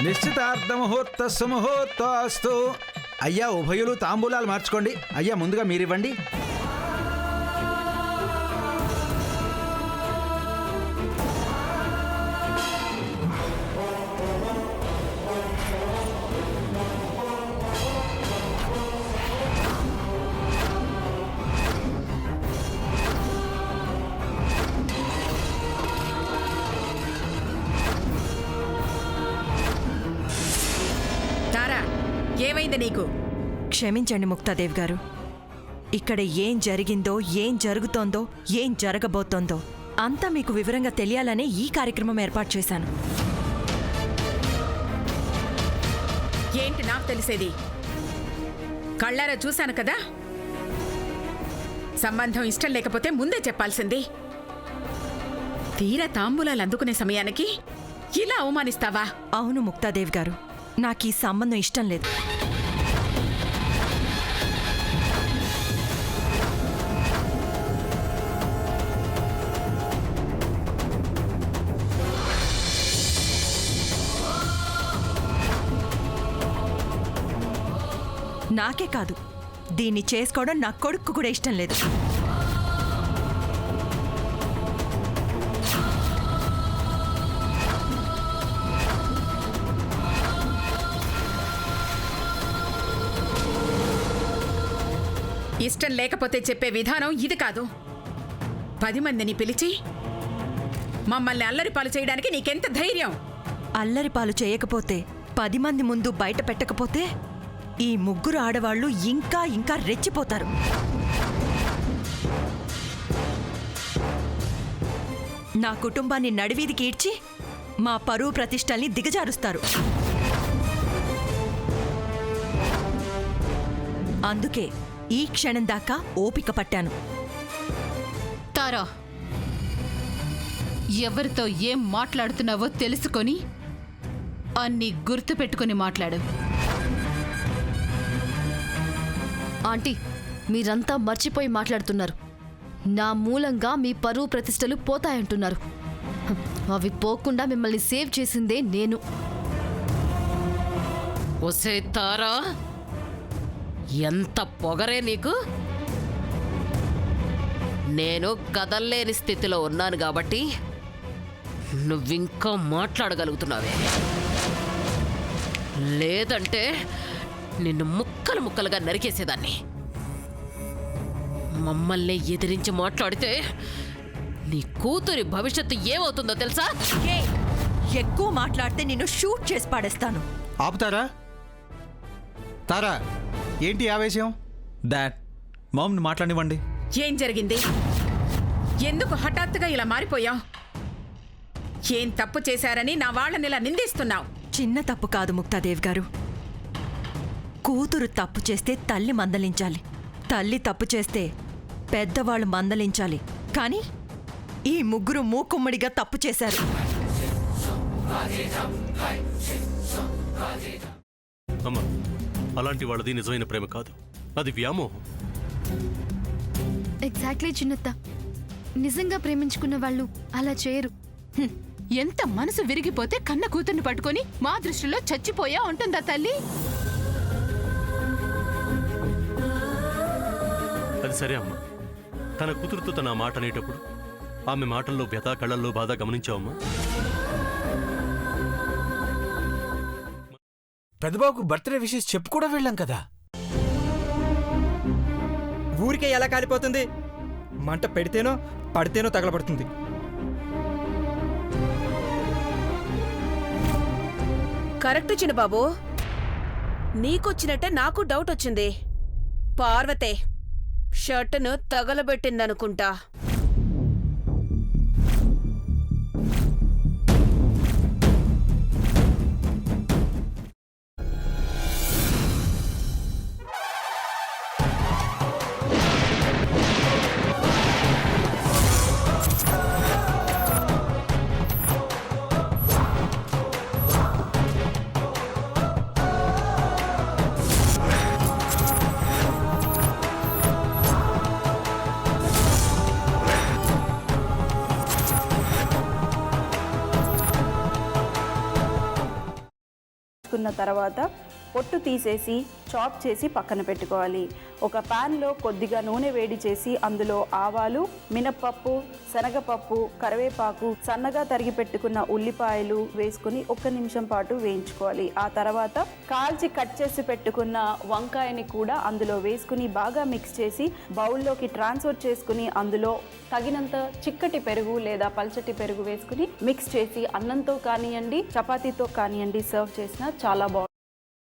నిశ్చితార్థ ముహూర్త సుముహూర్తస్తు. అయ్యా ఉభయులు తాంబూలాలు మార్చుకోండి. అయ్యా ముందుగా మీరివ్వండి. ఏమైంది నీకు? క్షమించండి ముక్తాదేవి గారు. ఇక్కడ ఏం జరిగిందో, ఏం జరుగుతోందో, ఏం జరగబోతోందో అంతా మీకు వివరంగా తెలియాలనే ఈ కార్యక్రమం ఏర్పాటు చేశాను. ఏంటి నాకు తెలిసేది? కళ్ళారా చూశాను కదా. సంబంధం ఇష్టం లేకపోతే ముందే చెప్పాల్సింది. తీరా తాంబూలాలు అందుకునే సమయానికి ఇలా అవమానిస్తావా? అవును ముక్తాదేవి గారు, నాకు ఈ సంబంధం ఇష్టం లేదు. నాకే కాదు, దీన్ని చేసుకోవడం నా కొడుకు కూడా ఇష్టం లేదు. ఇష్టం లేకపోతే చెప్పే విధానం ఇది కాదు. 10 మందిని పిలిచి మమ్మల్ని అల్లరిపాలు చేయడానికి నీకెంత ధైర్యం? అల్లరిపాలు చేయకపోతే, 10 మంది ముందు బయట పెట్టకపోతే ఈ ముగ్గురు ఆడవాళ్లు ఇంకా ఇంకా రెచ్చిపోతారు. నా కుటుంబాన్ని నడివీధికి ఈడ్చి మా పరువు ప్రతిష్టల్ని దిగజారుస్తారు. అందుకే ఈ క్షణం దాకా ఓపిక పట్టాను. తారా, ఎవరితో ఏం మాట్లాడుతున్నావో తెలుసుకొని అన్ని గుర్తు పెట్టుకుని మాట్లాడు. ఆంటీ, మీరంతా మర్చిపోయి మాట్లాడుతున్నారు. నా మూలంగా మీ పరువు ప్రతిష్టలు పోతాయంటున్నారు. అవి పోకుండా మిమ్మల్ని సేవ్ చేసిందే నేను. ఒసే తారా, ఎంత పొగరే నీకు! నేను కదల్లేని స్థితిలో ఉన్నాను కాబట్టి నువ్వింకా మాట్లాడగలుగుతున్నావే. లేదంటే నిన్ను ముక్కలు ముక్కలుగా నరికేసేదాన్ని. మమ్మల్ని ఎదిరించి మాట్లాడితే నీ కూతురి భవిష్యత్తు ఏమవుతుందో తెలుసా? ఎక్కువ మాట్లాడితే నిన్ను షూట్ చేసి పాడేస్తాను. ఆపుతారా? తారా, ఏంటి ఆవేశం? డాడ్, మామ్ని మాట్లాడివ్వండి. ఏం జరిగింది? ఎందుకు హఠాత్తుగా ఇలా మారిపోయావు? ఏం తప్పు చేశారని నా వాళ్ళని ఇలా నిందిస్తున్నావు? చిన్న తప్పు కాదు ముక్తాదేవి గారు. కూతురు తప్పు చేస్తే తల్లి మందలించాలి, తల్లి తప్పు చేస్తే పెద్దవాళ్ళు మందలించాలి. కానీ ఈ ముగ్గురు మూకుమ్మడిగా తప్పు చేశారు. అమ్మా, అలాంటి వాళ్ళది నిజమైన ప్రేమ కాదు, అది వ్యామోహం. ఎగ్జాక్ట్లీ చిన్నత్త, నిజంగా ప్రేమించుకున్న వాళ్ళు అలా చేయరు. ఎంత మనసు విరిగిపోతే కన్న కూతుర్ని పట్టుకొని మా దృష్టిలో చచ్చిపోయా ఉంటుందా తల్లి? అది సరే అమ్మా, తన కూతురుతో తన మాట అనేటప్పుడు ఆమె మాటల్లో వ్యథ, కళ్ళల్లో బాధ గమనించావమ్మా? పెద్దబాబుకు బర్త్డే విషెస్ చెప్పు కూడా వెళ్ళాం కదా. ఊరికే ఎలా కాలిపోతుంది? మంట పెడితేనో పడితేనో తగలబడుతుంది. కరెక్ట్ చిన్నబాబు, నీకొచ్చినట్టే నాకు డౌట్ వచ్చింది. పార్వతే షర్టును తగలబెట్టిందనుకుంటా. వేయించుకున్న తర్వాత పొట్టు తీసేసి చాప్ చేసి పక్కన పెట్టుకోవాలి. ఒక ప్యాన్లో కొద్దిగా నూనె వేడి చేసి అందులో ఆవాలు, మినప్పప్పు, శనగపప్పు, కరివేపాకు, సన్నగా తరిగి పెట్టుకున్న ఉల్లిపాయలు వేసుకుని 1 నిమిషం పాటు వేయించుకోవాలి. ఆ తర్వాత కాల్చి కట్ చేసి పెట్టుకున్న వంకాయని కూడా అందులో వేసుకుని బాగా మిక్స్ చేసి బౌల్లోకి ట్రాన్స్ఫర్ చేసుకుని అందులో తగినంత చిక్కటి పెరుగు లేదా పల్చటి పెరుగు వేసుకుని మిక్స్ చేసి అన్నంతో కానివ్వండి, చపాతీతో కానివ్వండి సర్వ్ చేసినా చాలా బాగుంటుంది.